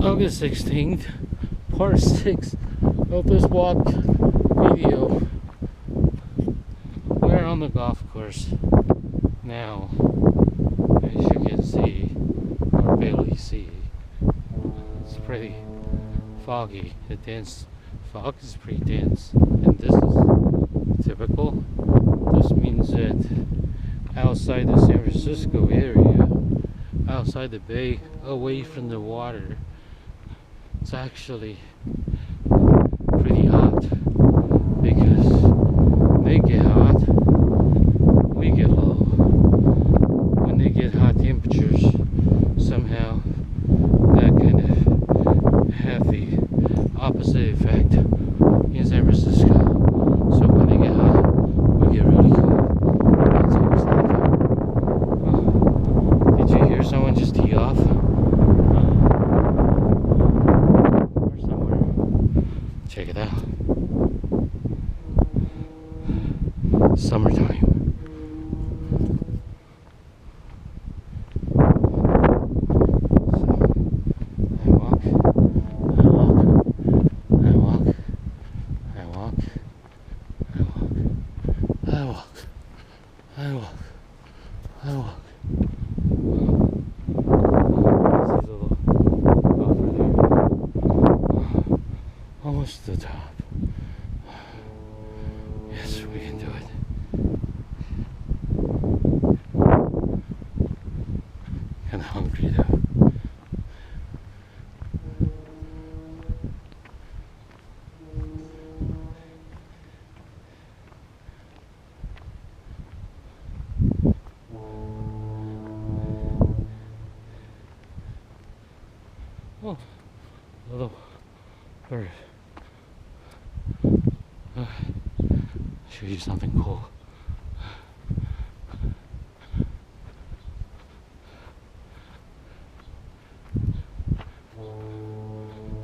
August 16th, part 6 of this walk video. We're on the golf course now, as you can see, or barely see. It's pretty foggy. The dense fog is pretty dense, and this is typical. This means that outside the San Francisco area, outside the bay, away from the water, it's actually pretty hot, because they get hot, we get low. When they get hot temperatures, somehow that kind of have the opposite effect in San Francisco. So when they get hot, we get really cold. That's always like that. Oh, did you hear someone just tee off? Check it out. Summertime. I walk. This is a little over there. Almost to the top. Yes, we can do it. Kinda hungry though. Oh, little bird. Show you something cool.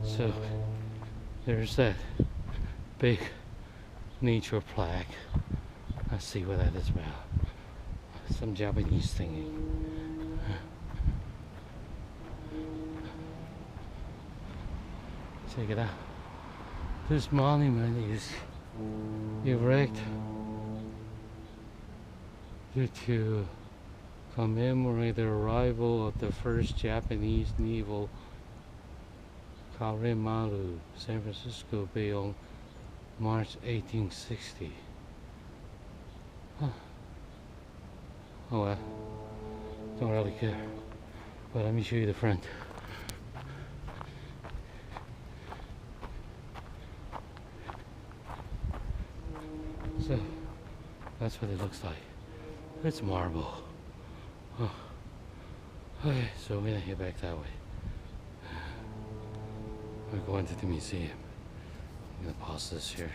So there's that big nature plaque. Let's see what that is about. Some Japanese thingy. Check it out. This monument is erect to commemorate the arrival of the first Japanese naval Karemaru, San Francisco Bay on March 1860. Huh. Oh well, don't really care. But let me show you the front. So that's what it looks like. It's marble. Oh. Okay, so we're gonna head back that way. We're going to the museum. I'm gonna pause this here.